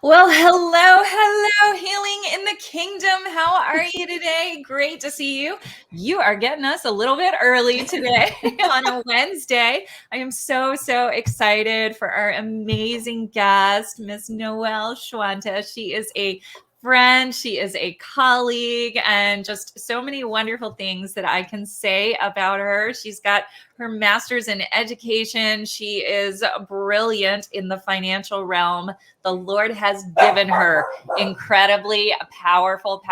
Well, hello, healing in the kingdom. How are you today? Great to see you. You are getting us a little bit early today on a Wednesday. I am so excited for our amazing guest, Miss Noelle Schwantes. She is a friend, she is a colleague, and just so many wonderful things that I can say about her. She's got her master's in education. She is brilliant in the financial realm. The Lord has given her incredibly powerful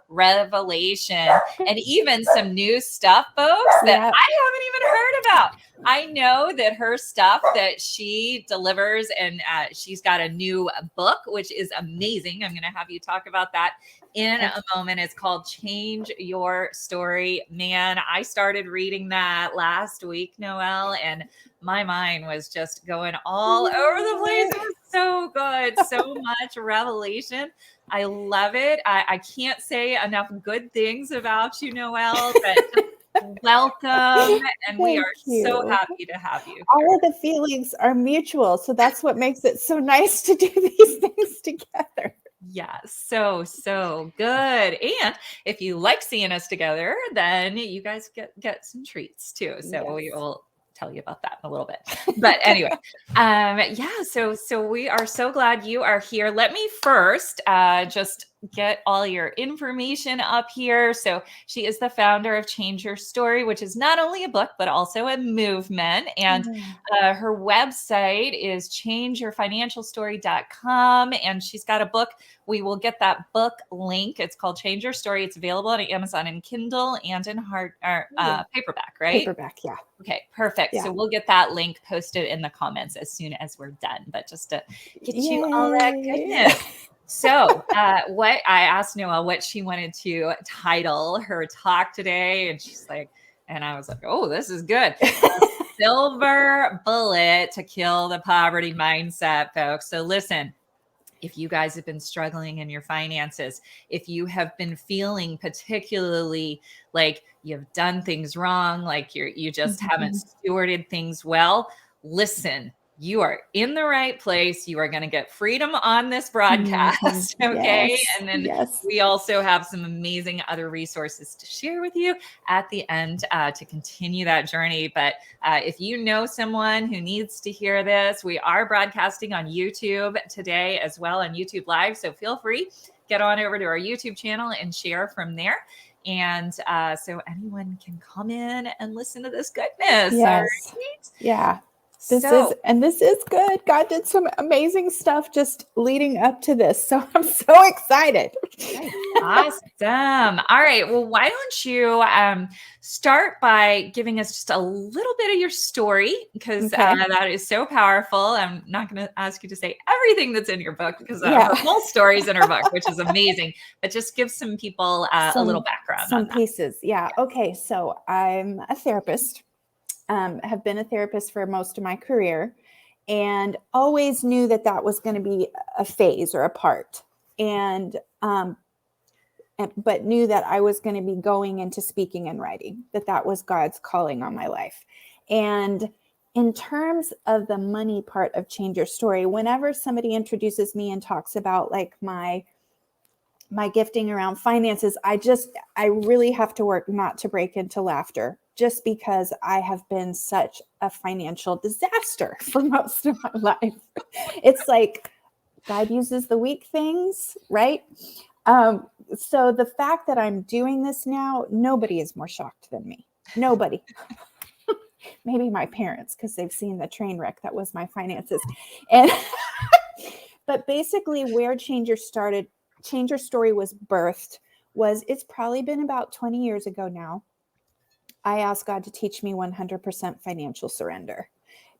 revelation and even some new stuff, folks, that Yep. I haven't even heard about. I know that her stuff that she delivers, and she's got a new book, which is amazing. I'm going to have you talk about that in a moment. It's called Change Your Story. Man, I started reading that last week, Noelle, and my mind was just going all over the place. It was so good. So much revelation. I love it. I can't say enough good things about you, Noelle, but welcome. And we Thank are so you. happy to have you All here. of the feelings are mutual. So that's what makes it so nice to do these things together. Yes, so good. And if you like seeing us together, then you guys get some treats too. So we Yes. will tell you about that in a little bit. But anyway, yeah. So we are so glad you are here. Let me first just get all your information up here. So she is the founder of Change Your Story, which is not only a book but also a movement. And her website is changeyourfinancialstory.com, and she's got a book. We will get that book link. It's called Change Your Story. It's available on Amazon in Kindle and in paperback, right? Paperback, yeah. Okay, perfect. Yeah. So we'll get that link posted in the comments as soon as we're done. But just to get you all that goodness. So, what I asked Noelle what she wanted to title her talk today, and she's like, and I was like, oh, this is good. Silver bullet to kill the poverty mindset, folks. So listen, if you guys have been struggling in your finances, if you have been feeling particularly like you've done things wrong, like you just haven't stewarded things well, listen, you are in the right place. You are going to get freedom on this broadcast. Okay. Yes. And then Yes. we also have some amazing other resources to share with you at the end to continue that journey. But if you know someone who needs to hear this, we are broadcasting on YouTube today as well, on YouTube Live. So feel free, get on over to our YouTube channel and share from there. And so anyone can come in and listen to this goodness. Yes. All right? Yeah. This is good. God did some amazing stuff just leading up to this. So I'm so excited. Awesome. All right. Well, why don't you start by giving us just a little bit of your story, because that is so powerful. I'm not going to ask you to say everything that's in your book, because her whole story's in her book, which is amazing. But just give some people a little background. Some pieces. Yeah. Okay. So I'm a therapist. Have been a therapist for most of my career, and always knew that that was going to be a phase or a part, but knew that I was going to be going into speaking and writing, that was God's calling on my life. And in terms of the money part of Change Your Story, whenever somebody introduces me and talks about like my gifting around finances, I really have to work not to break into laughter, just because I have been such a financial disaster for most of my life. It's like God uses the weak things, right? So the fact that I'm doing this now, nobody is more shocked than me. Nobody. Maybe my parents, because they've seen the train wreck that was my finances. And but basically where Change Your Story was birthed it's probably been about 20 years ago now. I asked God to teach me 100% financial surrender,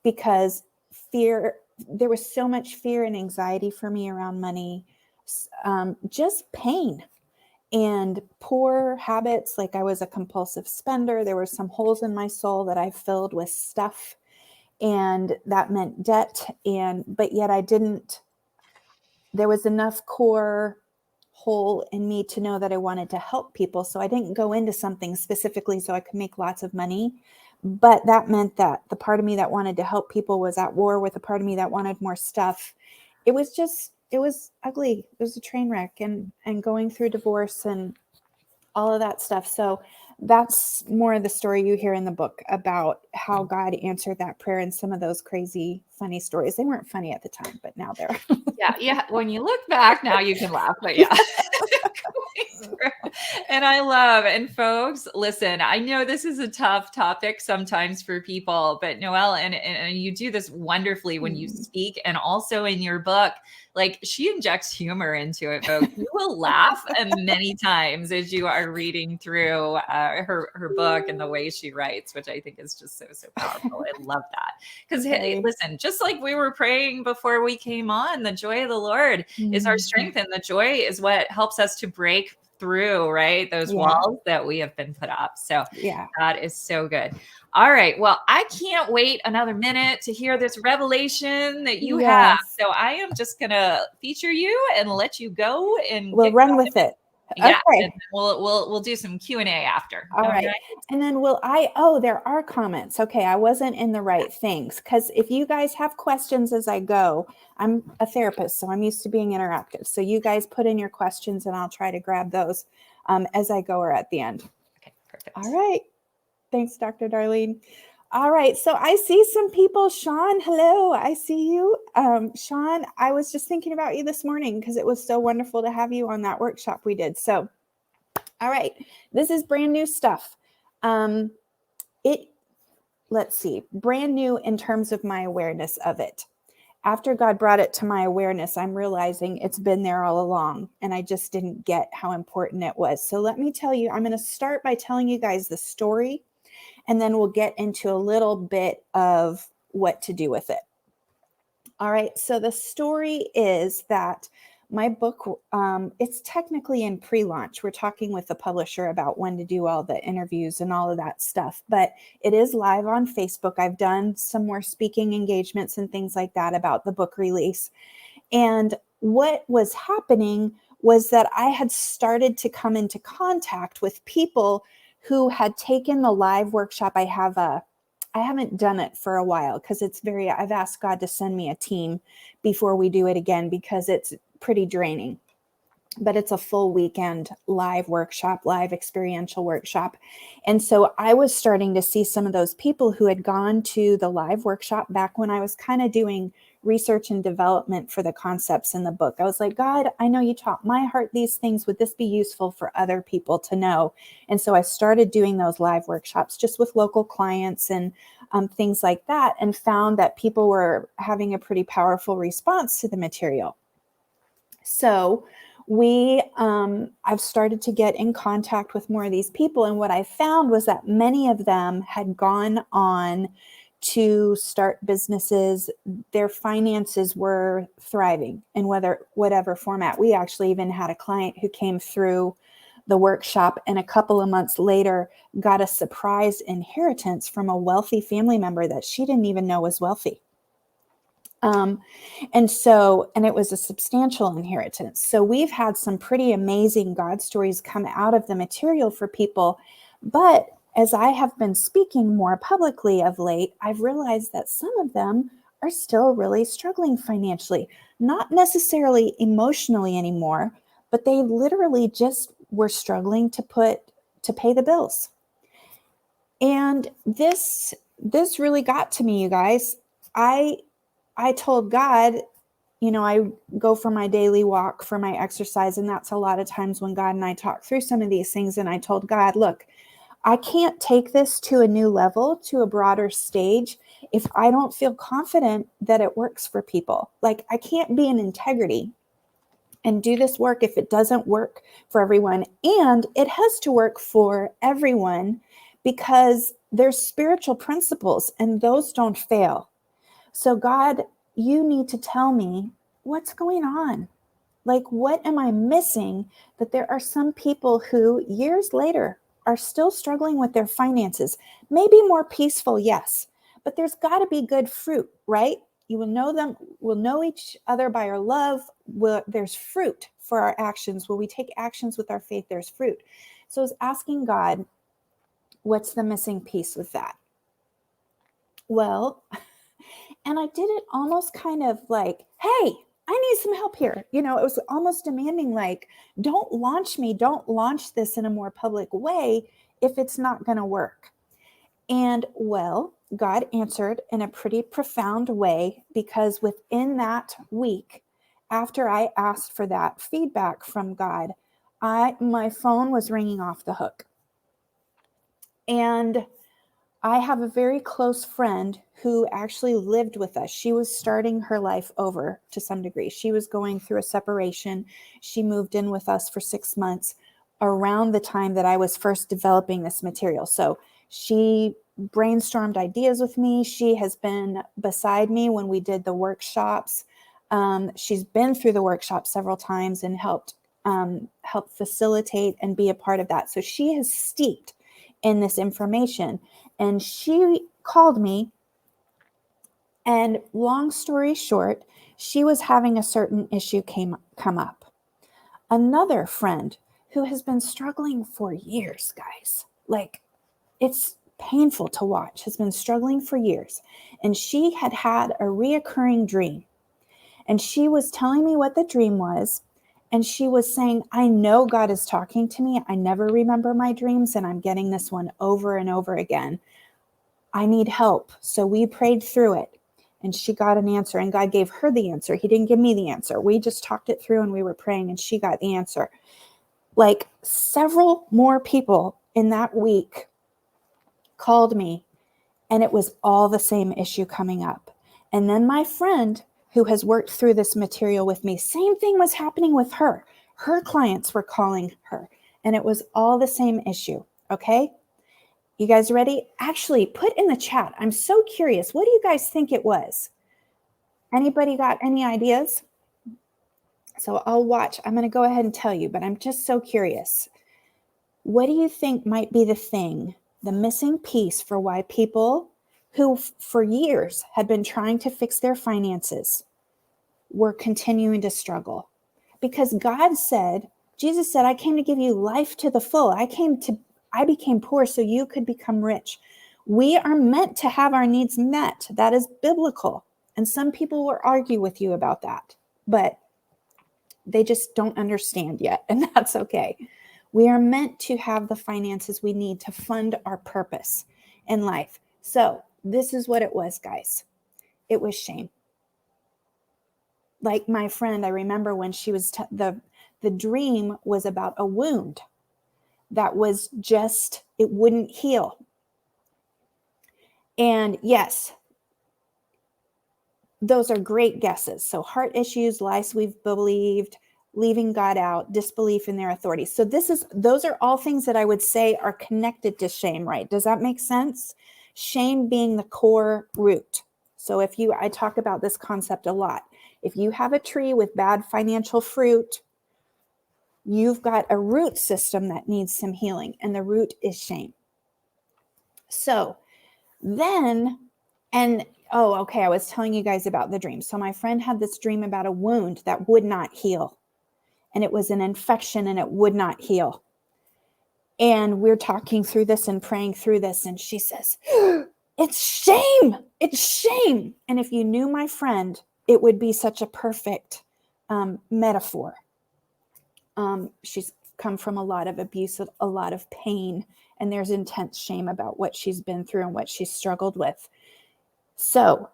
because there was so much fear and anxiety for me around money, just pain and poor habits. Like I was a compulsive spender. There were some holes in my soul that I filled with stuff, and that meant debt. But yet there was enough core hole in me to know that I wanted to help people. So I didn't go into something specifically so I could make lots of money. But that meant that the part of me that wanted to help people was at war with the part of me that wanted more stuff. It was just it was ugly. It was a train wreck, and going through divorce and all of that stuff. So that's more of the story you hear in the book about how God answered that prayer and some of those crazy, funny stories. They weren't funny at the time, but now they're. Yeah. When you look back now, you can laugh, but yeah. And I love, and folks, listen, I know this is a tough topic sometimes for people, but Noelle, and you do this wonderfully when you speak and also in your book. Like, she injects humor into it, folks. You will laugh many times as you are reading through her book and the way she writes, which I think is just so powerful. I love that. Because listen, just like we were praying before we came on, the joy of the Lord is our strength, and the joy is what helps us to break through, right, those walls that we have been put up. So that is so good. All right. Well, I can't wait another minute to hear this revelation that you have. So I am just going to feature you and let you go and we'll run with it. Yeah. Okay. And we'll do some Q&A after. All right. And then there are comments. Okay. I wasn't in the right things. Because if you guys have questions as I go, I'm a therapist, so I'm used to being interactive. So you guys put in your questions and I'll try to grab those as I go or at the end. Okay. Perfect. All right. Thanks, Dr. Darlene. All right. So I see some people. Sean, hello. I see you. Sean, I was just thinking about you this morning because it was so wonderful to have you on that workshop we did. So, all right. This is brand new stuff. Let's see, brand new in terms of my awareness of it. After God brought it to my awareness, I'm realizing it's been there all along, and I just didn't get how important it was. So let me tell you, I'm going to start by telling you guys the story, and then we'll get into a little bit of what to do with it. All right. So the story is that my book, it's technically in pre-launch. We're talking with the publisher about when to do all the interviews and all of that stuff, but it is live on Facebook. I've done some more speaking engagements and things like that about the book release. And what was happening was that I had started to come into contact with people who had taken the live workshop. I haven't done it for a while because I've asked God to send me a team before we do it again because it's pretty draining. But it's a full weekend live workshop, live experiential workshop. And so I was starting to see some of those people who had gone to the live workshop back when I was kind of doing research and development for the concepts in the book. I was like, God, I know you taught my heart these things. Would this be useful for other people to know? And so I started doing those live workshops just with local clients and things like that, and found that people were having a pretty powerful response to the material. So I've started to get in contact with more of these people. And what I found was that many of them had gone on to start businesses. Their finances were thriving in whatever format. We actually even had a client who came through the workshop and a couple of months later got a surprise inheritance from a wealthy family member that she didn't even know was wealthy. And it was a substantial inheritance. So we've had some pretty amazing God stories come out of the material for people. But as I have been speaking more publicly of late, I've realized that some of them are still really struggling financially, not necessarily emotionally anymore, but they literally just were struggling to pay the bills. And this really got to me, you guys. I told God, I go for my daily walk, for my exercise, and that's a lot of times when God and I talk through some of these things. And I told God, look, I can't take this to a new level, to a broader stage, if I don't feel confident that it works for people. Like, I can't be in integrity and do this work if it doesn't work for everyone. And it has to work for everyone because there's spiritual principles and those don't fail. So God, you need to tell me what's going on. Like, what am I missing that there are some people who years later are still struggling with their finances? Maybe more peaceful, yes, but there's got to be good fruit, right? You will know them, we'll know each other by our love. There's fruit for our actions. When we take actions with our faith, there's fruit. So I was asking God, what's the missing piece with that? Well, and I did it almost kind of like, hey, I need some help here. You know, it was almost demanding, like, don't launch me, don't launch this in a more public way if it's not going to work. And well, God answered in a pretty profound way, because within that week, after I asked for that feedback from God, my phone was ringing off the hook. And I have a very close friend who actually lived with us. She was starting her life over to some degree. She was going through a separation. She moved in with us for 6 months around the time that I was first developing this material. So she brainstormed ideas with me. She has been beside me when we did the workshops. She's been through the workshop several times and help facilitate and be a part of that. So she is steeped in this information. And she called me, and long story short, she was having a certain issue come up. Another friend who has been struggling for years, guys, like, it's painful to watch, has been struggling for years. And she had a reoccurring dream. And she was telling me what the dream was. And she was saying, I know God is talking to me. I never remember my dreams, and I'm getting this one over and over again. I need help. So we prayed through it, and she got an answer, and God gave her the answer. He didn't give me the answer. We just talked it through, and we were praying, and she got the answer. Like, several more people in that week called me, and it was all the same issue coming up. And then my friend who has worked through this material with me, same thing was happening with her. Her clients were calling her, and it was all the same issue. Okay. You guys ready? Actually, put in the chat. I'm so curious. What do you guys think it was? Anybody got any ideas? So I'll watch. I'm going to go ahead and tell you, but I'm just so curious. What do you think might be the thing, the missing piece for why people who for years had been trying to fix their finances were continuing to struggle? Because God said, Jesus said, I came to give you life to the full. I became poor so you could become rich. We are meant to have our needs met. That is biblical. And some people will argue with you about that, but they just don't understand yet. And that's okay. We are meant to have the finances we need to fund our purpose in life. So this is what it was, guys. It was shame. Like my friend, I remember when she was, the dream was about a wound that was just, it wouldn't heal. And yes, those are great guesses. So heart issues, lies we've believed, leaving God out, disbelief in their authority. So those are all things that I would say are connected to shame, right? Does that make sense? Shame being the core root. So I talk about this concept a lot. If you have a tree with bad financial fruit, you've got a root system that needs some healing, and the root is shame. So then, I was telling you guys about the dream. So my friend had this dream about a wound that would not heal, and it was an infection, and it would not heal. And we're talking through this and praying through this, and she says, it's shame. It's shame. And if you knew my friend, it would be such a perfect metaphor. She's come from a lot of abuse, a lot of pain, and there's intense shame about what she's been through and what she's struggled with. So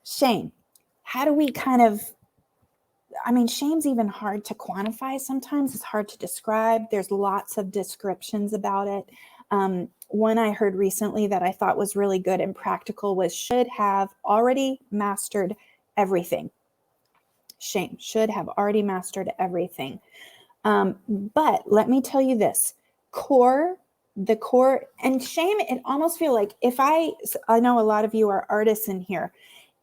shame. How do we shame's even hard to quantify sometimes. It's hard to describe. There's lots of descriptions about it. One I heard recently that I thought was really good and practical was should have already mastered everything. Shame should have already mastered everything. But let me tell you this, the core and shame, it almost feel like I know a lot of you are artists in here.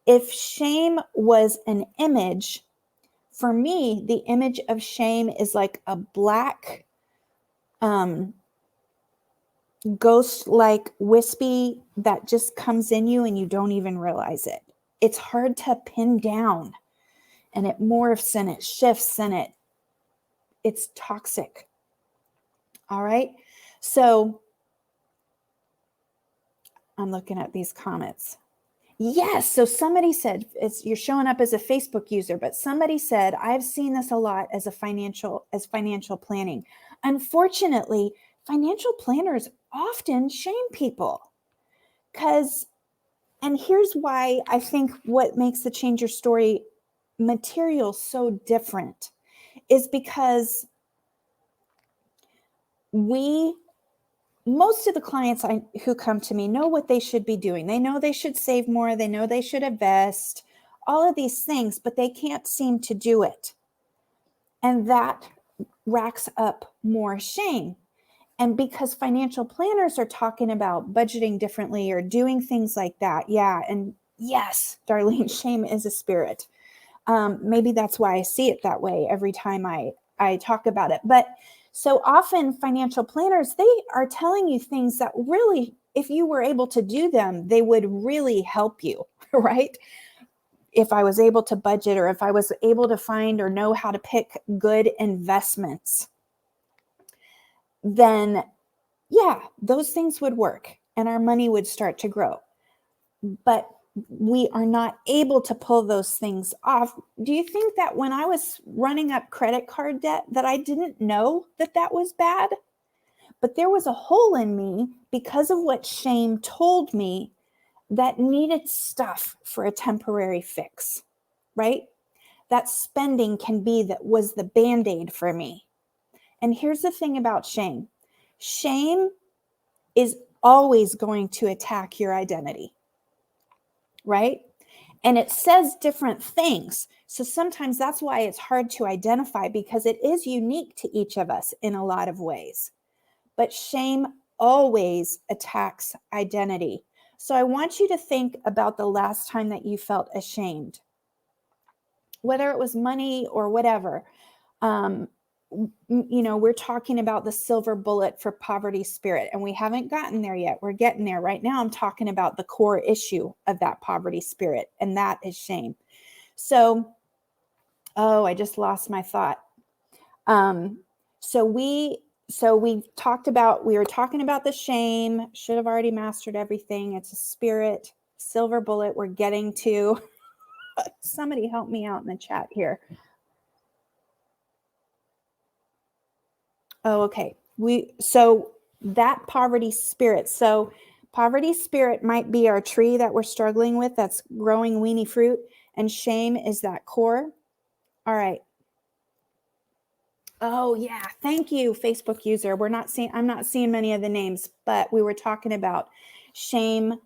If shame was an image, for me, the image of shame is like a black, ghost-like wispy that just comes in you and you don't even realize it. It's hard to pin down, and it morphs and it shifts and it's toxic. All right. So I'm looking at these comments. Yes. So somebody said you're showing up as a Facebook user, but somebody said, I've seen this a lot as financial planning. Unfortunately, financial planners often shame people and here's why I think what makes the Change Your Story material so different is because most of the clients who come to me know what they should be doing. They know they should save more. They know they should invest, all of these things, but they can't seem to do it. And that racks up more shame. And because financial planners are talking about budgeting differently or doing things like that. Yeah. And yes, Darlene, shame is a spirit. Maybe that's why I see it that way every time I talk about it. But so often financial planners, they are telling you things that really, if you were able to do them, they would really help you, right? If I was able to budget, or if I was able to find or know how to pick good investments, then yeah, those things would work and our money would start to grow. But we are not able to pull those things off. Do you think that when I was running up credit card debt that I didn't know that that was bad? But there was a hole in me because of what shame told me that needed stuff for a temporary fix, right? That spending was the Band-Aid for me. And here's the thing about shame. Shame is always going to attack your identity, right? And it says different things. So sometimes that's why it's hard to identify, because it is unique to each of us in a lot of ways. But shame always attacks identity. So I want you to think about the last time that you felt ashamed, whether it was money or whatever. We're talking about the silver bullet for poverty spirit, and we haven't gotten there yet. We're getting there. Right now, I'm talking about the core issue of that poverty spirit, and that is shame. So, I just lost my thought. So we were talking about the shame. Should have already mastered everything. It's a spirit, silver bullet. We're getting to. Somebody help me out in the chat here. Oh, okay. So that poverty spirit. So poverty spirit might be our tree that we're struggling with that's growing weenie fruit, and shame is that core. All right. Oh yeah, thank you, Facebook user. I'm not seeing many of the names, but we were talking about shame.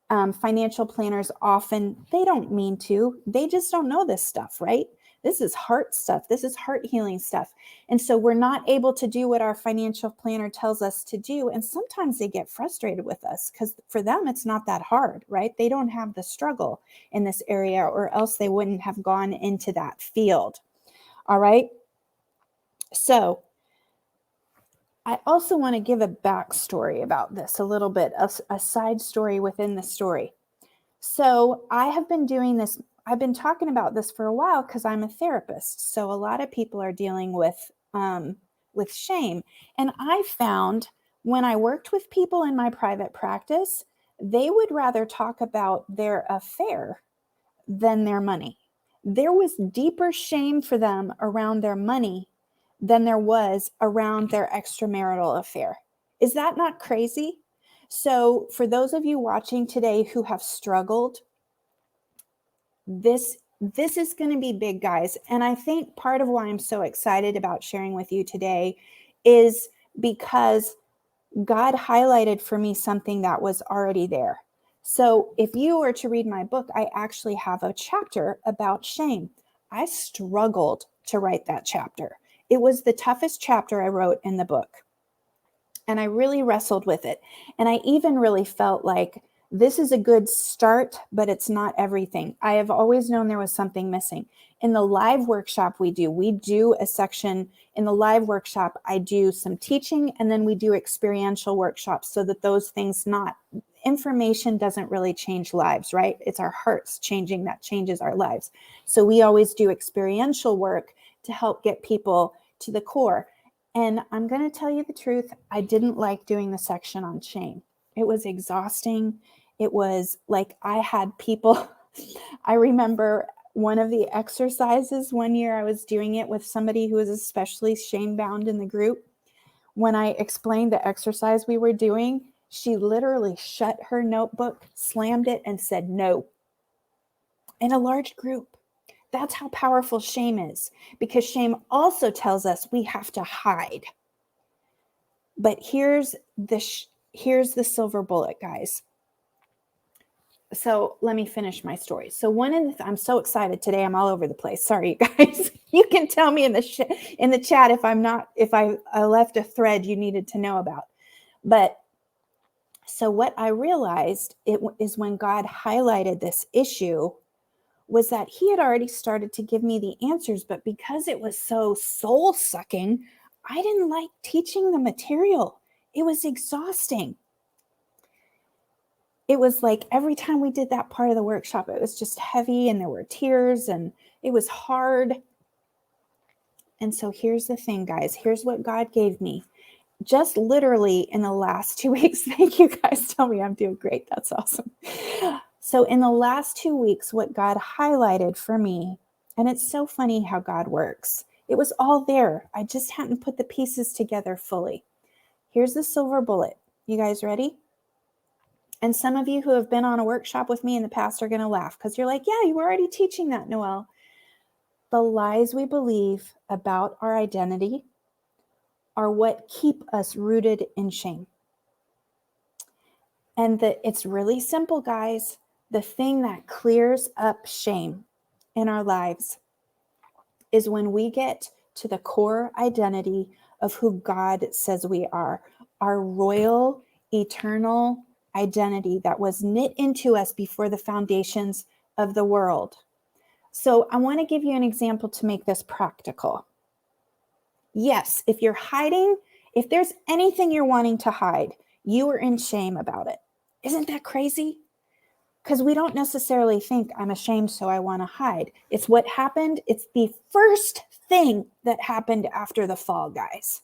Financial planners often, they don't mean to, they just don't know this stuff, right? This is heart stuff. This is heart healing stuff. And so we're not able to do what our financial planner tells us to do. And sometimes they get frustrated with us because for them, it's not that hard, right? They don't have the struggle in this area, or else they wouldn't have gone into that field. All right. So I also want to give a backstory about this, a little bit of a side story within the story. So I have been doing this. I've been talking about this for a while because I'm a therapist. So a lot of people are dealing with shame. And I found when I worked with people in my private practice, they would rather talk about their affair than their money. There was deeper shame for them around their money than there was around their extramarital affair. Is that not crazy? So for those of you watching today who have struggled, this is going to be big, guys. And I think part of why I'm so excited about sharing with you today is because God highlighted for me something that was already there. So if you were to read my book, I actually have a chapter about shame. I struggled to write that chapter. It was the toughest chapter I wrote in the book. And I really wrestled with it. And I even really felt like this is a good start, but it's not everything. I have always known there was something missing. In the live workshop we do a section. In the live workshop, I do some teaching, and then we do experiential workshops so that those things, not information doesn't really change lives, right? It's our hearts changing that changes our lives. So we always do experiential work to help get people to the core. And I'm going to tell you the truth, I didn't like doing the section on shame. It was exhausting. It was like I had people, I remember one of the exercises one year, I was doing it with somebody who was especially shame bound in the group. When I explained the exercise we were doing, she literally shut her notebook, slammed it, and said no. In a large group. That's how powerful shame is, because shame also tells us we have to hide. But here's the silver bullet, guys. So let me finish my story. So I'm so excited today. I'm all over the place. Sorry, you guys. You can tell me in the chat if I left a thread you needed to know about. But so what I realized is when God highlighted this issue was that he had already started to give me the answers, but because it was so soul sucking, I didn't like teaching the material. It was exhausting. It was like every time we did that part of the workshop, it was just heavy and there were tears and it was hard. And so here's the thing, guys. Here's what God gave me. Just literally in the last 2 weeks, thank you guys. Tell me I'm doing great. That's awesome. So in the last 2 weeks, what God highlighted for me, and it's so funny how God works. It was all there. I just hadn't put the pieces together fully. Here's the silver bullet. You guys ready? And some of you who have been on a workshop with me in the past are going to laugh because you're like, yeah, you were already teaching that, Noelle. The lies we believe about our identity are what keep us rooted in shame. And it's really simple, guys. The thing that clears up shame in our lives is when we get to the core identity of who God says we are, our royal, eternal identity that was knit into us before the foundations of the world. So I want to give you an example to make this practical. Yes, if you're hiding, if there's anything you're wanting to hide, you are in shame about it. Isn't that crazy? Because we don't necessarily think I'm ashamed, so I want to hide. It's what happened. It's the first thing that happened after the fall, guys.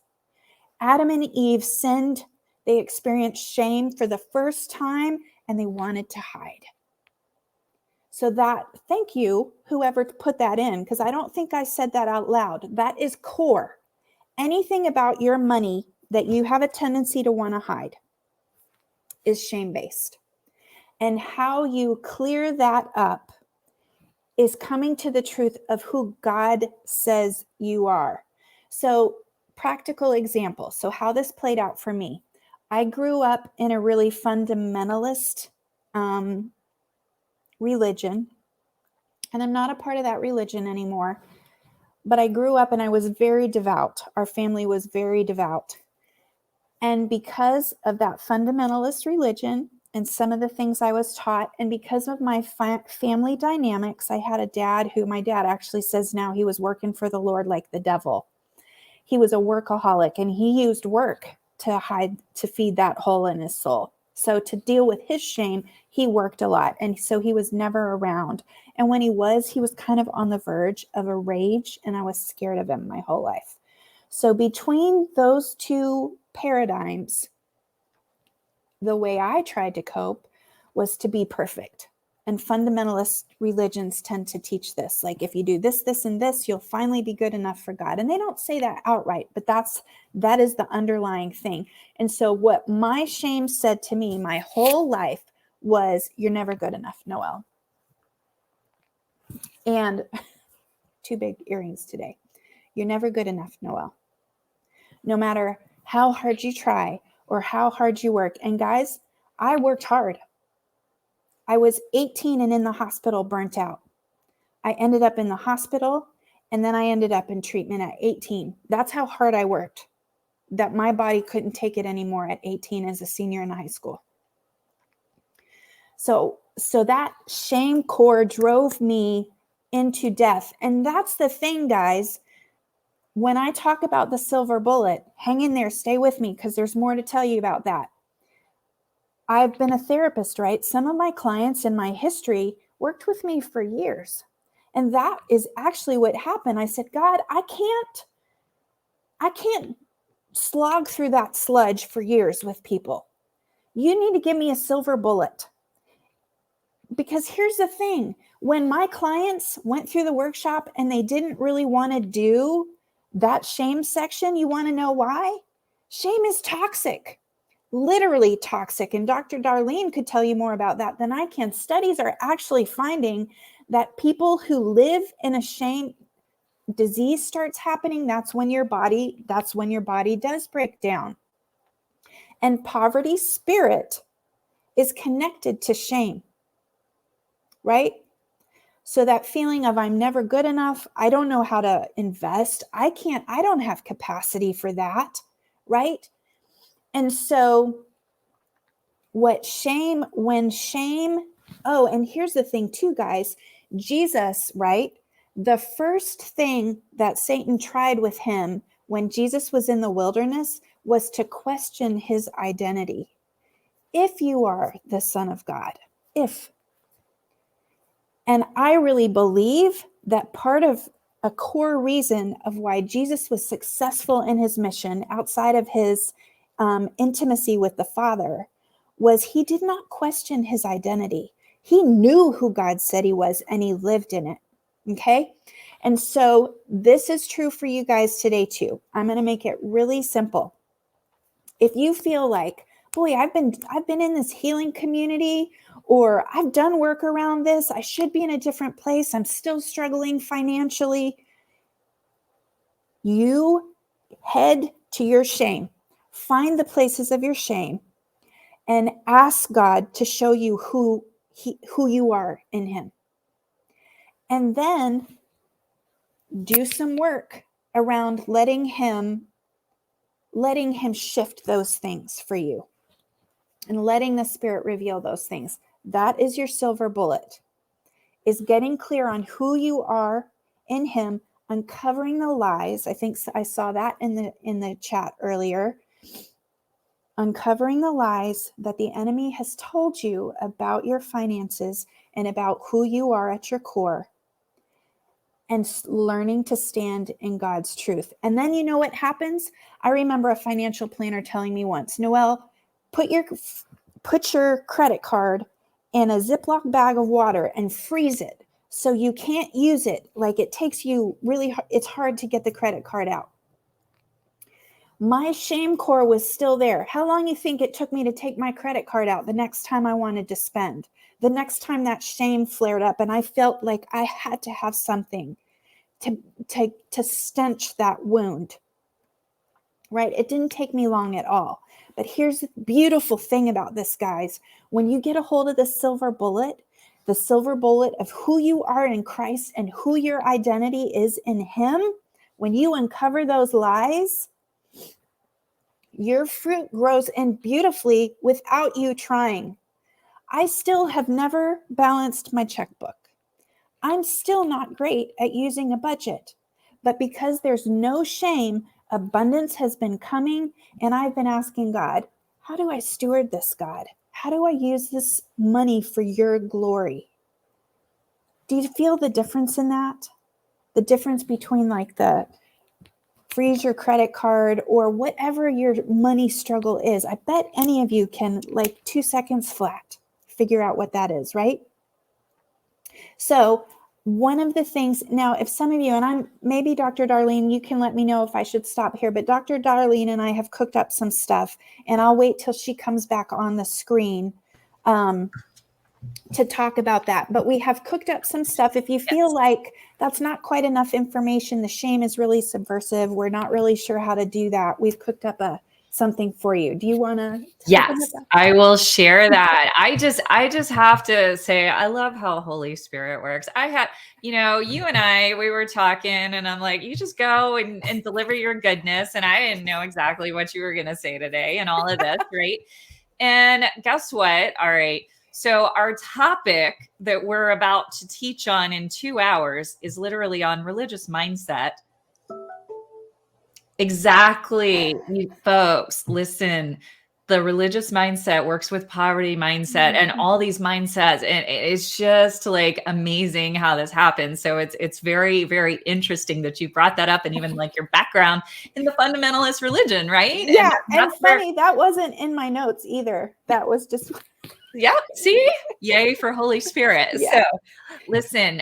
Adam and Eve sinned. They experienced shame for the first time, and they wanted to hide. So thank you, whoever put that in, because I don't think I said that out loud. That is core. Anything about your money that you have a tendency to want to hide is shame-based. And how you clear that up is coming to the truth of who God says you are. So, practical example. So, how this played out for me. I grew up in a really fundamentalist religion, and I'm not a part of that religion anymore. But I grew up and I was very devout. Our family was very devout. And because of that fundamentalist religion and some of the things I was taught, and because of my family dynamics, I had a dad who my dad actually says now he was working for the Lord like the devil. He was a workaholic and he used work to feed that hole in his soul. So to deal with his shame, he worked a lot. And so he was never around. And when he was kind of on the verge of a rage, and I was scared of him my whole life. So between those two paradigms, the way I tried to cope was to be perfect. And fundamentalist religions tend to teach this. Like if you do this, this, and this, you'll finally be good enough for God. And they don't say that outright, but that is the underlying thing. And so what my shame said to me my whole life was, you're never good enough, Noelle. And 2 big earrings today. You're never good enough, Noelle. No matter how hard you try or how hard you work. And guys, I worked hard. I was 18 and in the hospital, burnt out. I ended up in the hospital and then I ended up in treatment at 18. That's how hard I worked, that my body couldn't take it anymore at 18 as a senior in high school. So that shame core drove me into death. And that's the thing, guys. When I talk about the silver bullet, hang in there, stay with me, because there's more to tell you about that. I've been a therapist, right? Some of my clients in my history worked with me for years. And that is actually what happened. I said, God, I can't slog through that sludge for years with people. You need to give me a silver bullet. because here's the thing, when my clients went through the workshop and they didn't really want to do that shame section, you want to know why? Shame is toxic, literally toxic. And Dr. Darlene could tell you more about that than I can. Studies are actually finding that people who live in a shame, disease starts happening, that's when your body does break down. And poverty spirit is connected to shame, right? So that feeling of I'm never good enough, I don't know how to invest, I don't have capacity for that, right? And so when shame, oh, and here's the thing too, guys, Jesus, right? The first thing that Satan tried with him when Jesus was in the wilderness was to question his identity. If you are the Son of God, if. And I really believe that part of a core reason of why Jesus was successful in his mission outside of his intimacy with the Father was he did not question his identity. He knew who God said he was and he lived in it. Okay. And so this is true for you guys today too. I'm going to make it really simple. If you feel like, boy, I've been in this healing community, or I've done work around this, I should be in a different place, I'm still struggling financially, you head to your shame, find the places of your shame, and ask God to show you who you are in him. And then do some work around letting him shift those things for you and letting the Spirit reveal those things. That is your silver bullet, is getting clear on who you are in him, uncovering the lies. I think I saw that in the chat earlier. Uncovering the lies that the enemy has told you about your finances and about who you are at your core, and learning to stand in God's truth. And then you know what happens? I remember a financial planner telling me once, Noelle, put your credit card in a Ziploc bag of water and freeze it so you can't use it. Like it takes you it's hard to get the credit card out. My shame core was still there. How long do you think it took me to take my credit card out the next time I wanted to spend? The next time that shame flared up and I felt like I had to have something to stench that wound, right? It didn't take me long at all. But here's the beautiful thing about this, guys. When you get a hold of the silver bullet of who you are in Christ and who your identity is in him, when you uncover those lies, your fruit grows in beautifully without you trying. I still have never balanced my checkbook. I'm still not great at using a budget, but because there's no shame, abundance has been coming, and I've been asking God, how do I steward this, God? How do I use this money for your glory? Do you feel the difference in that? The difference between like the freeze your credit card or whatever your money struggle is. I bet any of you can, like 2 seconds flat, figure out what that is, right? So one of the things, now, if some of you, and maybe Dr. Darlene, you can let me know if I should stop here, but Dr. Darlene and I have cooked up some stuff, and I'll wait till she comes back on the screen to talk about that. But we have cooked up some stuff. If you feel like that's not quite enough information, the shame is really subversive, we're not really sure how to do that, we've cooked up something for you. Do you want to? Yes, I will share that. I just have to say, I love how Holy Spirit works. I had, you and I, we were talking and I'm like, you just go and deliver your goodness. And I didn't know exactly what you were going to say today and all of this, right? And guess what? All right. So our topic that we're about to teach on in 2 hours is literally on religious mindset. Exactly. You folks, listen, the religious mindset works with poverty mindset and all these mindsets. And it's just like amazing how this happens. So it's very, very interesting that you brought that up and even like your background in the fundamentalist religion, right? Yeah. And funny, that wasn't in my notes either. That was just Yep. See, yay for Holy Spirit. Yeah. So listen,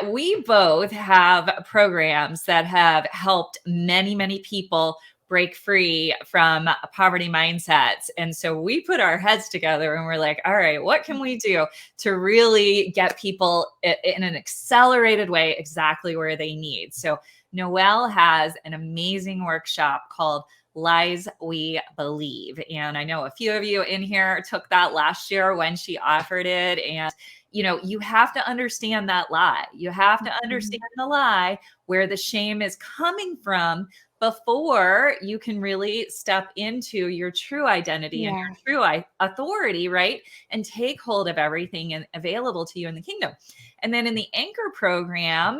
we both have programs that have helped many, many people break free from poverty mindsets. And so we put our heads together and we're like, all right, what can we do to really get people in an accelerated way exactly where they need? So Noelle has an amazing workshop called Lies We Believe. And I know a few of you in here took that last year when she offered it. And you have to understand that lie. You have to understand the lie, where the shame is coming from, before you can really step into your true identity and your true authority, right? And take hold of everything available to you in the kingdom. And then in the Anchor program,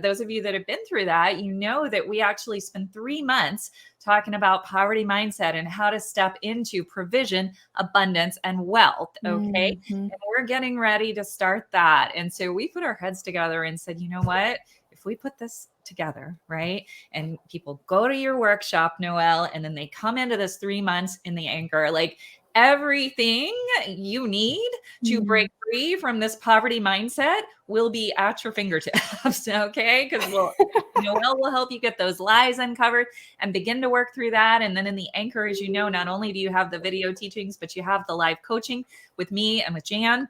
those of you that have been through that, you know that we actually spend 3 months talking about poverty mindset and how to step into provision, abundance, and wealth. Okay. And we're getting ready to start that. And so we put our heads together and said, you know what? If we put this together, right? And people go to your workshop, Noelle, and then they come into this 3 months in the Anchor, like everything you need to break free from this poverty mindset will be at your fingertips. Okay. Because Noelle will help you get those lies uncovered and begin to work through that. And then in the Anchor, as you know, not only do you have the video teachings, but you have the live coaching with me and with Jan.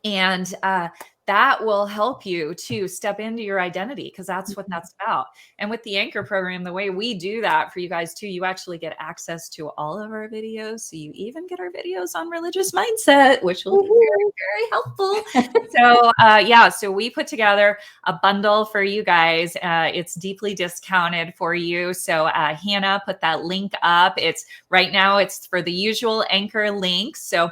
And that will help you to step into your identity, because that's what that's about. And with the Anchor program, the way we do that for you guys too, you actually get access to all of our videos. So you even get our videos on religious mindset, which will be very, very helpful. So so we put together a bundle for you guys. It's deeply discounted for you. So Hannah put that link up. It's right now, it's for the usual Anchor links. So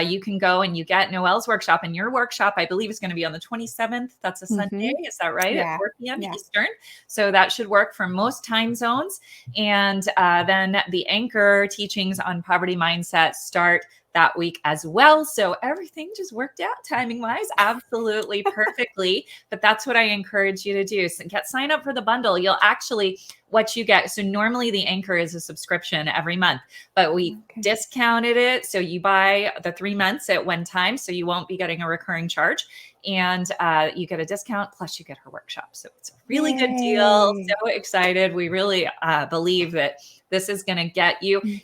you can go and you get Noelle's workshop, and your workshop, I believe, is going to be on the 27th. That's a Sunday. Is that right? At 4 p.m. Eastern. So that should work for most time zones. And then the Anchor teachings on poverty mindset start that week as well. So everything just worked out timing wise, absolutely perfectly. But that's what I encourage you to do. So sign up for the bundle. You'll actually, what you get. So normally the Anchor is a subscription every month, but we discounted it. So you buy the 3 months at one time. So you won't be getting a recurring charge, and you get a discount, plus you get her workshop. So it's a really good deal. So excited. We really believe that this is going to get you. If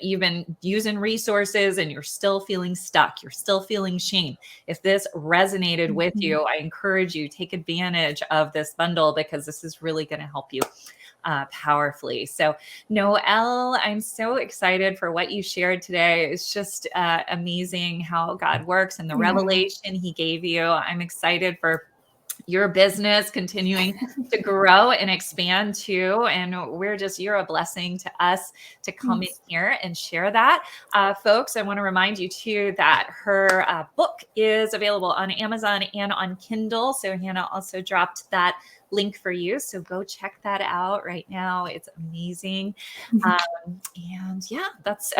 you've been using resources and you're still feeling stuck, you're still feeling shame, if this resonated with you, I encourage you, take advantage of this bundle, because this is really going to help you powerfully. So Noelle, I'm so excited for what you shared today. It's just amazing how God works and the revelation he gave you. I'm excited for your business continuing to grow and expand too. And you're a blessing to us to come in here and share that. Folks, I want to remind you too that her book is available on Amazon and on Kindle. So Hannah also dropped that link for you. So go check that out right now. It's amazing. And yeah, that's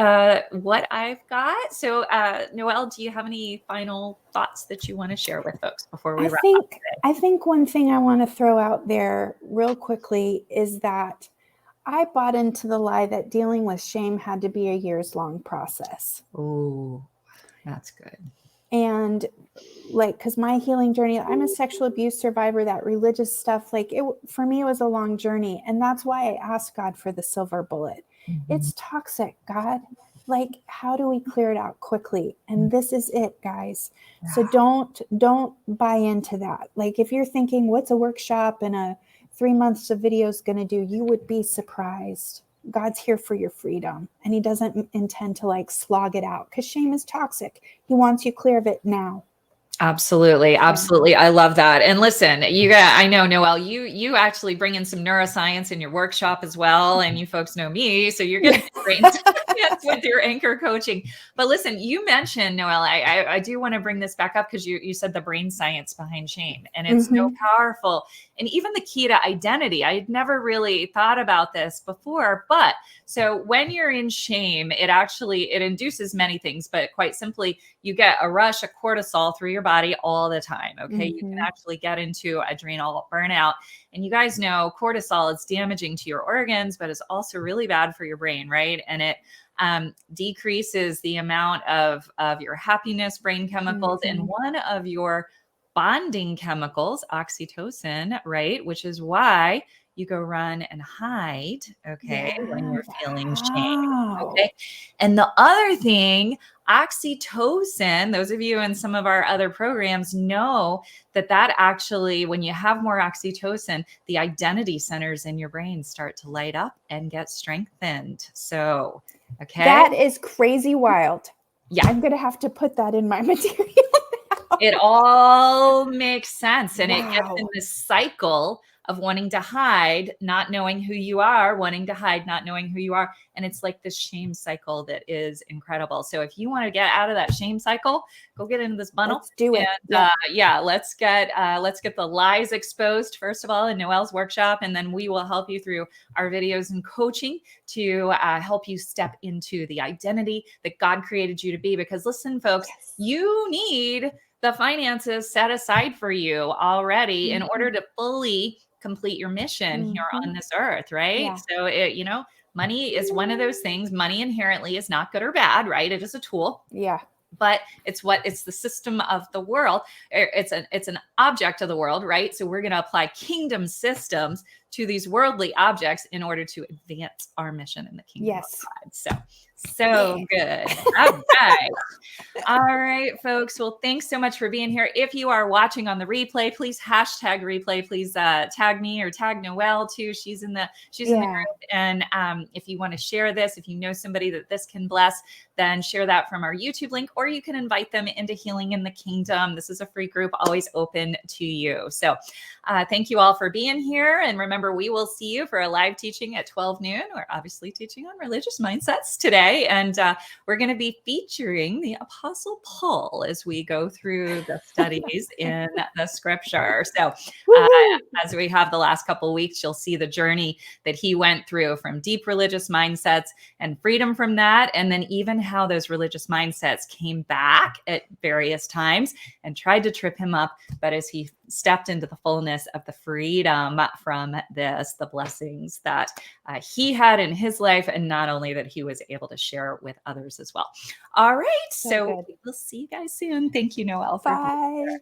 what I've got. So Noelle, do you have any final thoughts that you want to share with folks before we wrap up today? I think one thing I want to throw out there real quickly is that I bought into the lie that dealing with shame had to be a years-long process. Oh, that's good. And because my healing journey, I'm a sexual abuse survivor, that religious stuff, for me, it was a long journey. And that's why I asked God for the silver bullet. It's toxic, God. How do we clear it out quickly? And this is it, guys. So don't buy into that. If you're thinking, what's a workshop and a 3 months of videos going to do, you would be surprised. God's here for your freedom, and he doesn't intend to slog it out, because shame is toxic. He wants you clear of it now. Absolutely. Absolutely. I love that. And listen, I know, Noelle, you actually bring in some neuroscience in your workshop as well. And you folks know me, so you're getting brain science with your Anchor coaching. But listen, you mentioned, Noelle, I do want to bring this back up, because you said the brain science behind shame, and it's so powerful. And even the key to identity, I had never really thought about this before, but so when you're in shame, it induces many things, but quite simply, you get a rush of cortisol through your body. body all the time. Okay. You can actually get into adrenal burnout. And you guys know cortisol is damaging to your organs, but it's also really bad for your brain, right? And it decreases the amount of your happiness brain chemicals and one of your bonding chemicals, oxytocin, right? Which is why you go run and hide, okay, when you're feeling shame, okay? And the other thing, oxytocin, those of you in some of our other programs know that actually, when you have more oxytocin, the identity centers in your brain start to light up and get strengthened. So, okay. That is crazy wild. Yeah. I'm going to have to put that in my material. It all makes sense. And it gets in this cycle of wanting to hide, not knowing who you are, wanting to hide, not knowing who you are. And it's like this shame cycle that is incredible. So if you want to get out of that shame cycle, go get into this bundle. Let's do it. And, let's get the lies exposed, first of all, in Noelle's workshop. And then we will help you through our videos and coaching to help you step into the identity that God created you to be. Because listen, folks, you need the finances set aside for you already in order to fully complete your mission here on this earth, right? So money is one of those things. Money inherently is not good or bad, right? It is a tool. But it's the system of the world. It's an object of the world, right? So we're going to apply kingdom systems to these worldly objects in order to advance our mission in the kingdom of God. So good. All right. All right, folks. Well, thanks so much for being here. If you are watching on the replay, please hashtag replay. Please tag me or tag Noelle too. She's in the group. And if you want to share this, if you know somebody that this can bless, then share that from our YouTube link, or you can invite them into Healing in the Kingdom. This is a free group, always open to you. So thank you all for being here. And remember, we will see you for a live teaching at 12 noon. We're obviously teaching on religious mindsets today. And we're going to be featuring the Apostle Paul as we go through the studies in the scripture. So as we have the last couple of weeks, you'll see the journey that he went through from deep religious mindsets and freedom from that. And then even how those religious mindsets came back at various times and tried to trip him up. But as he stepped into the fullness of the freedom from this, the blessings that he had in his life, and not only that he was able to share with others as well. All right. So we'll see you guys soon. Thank you, Noelle. Bye.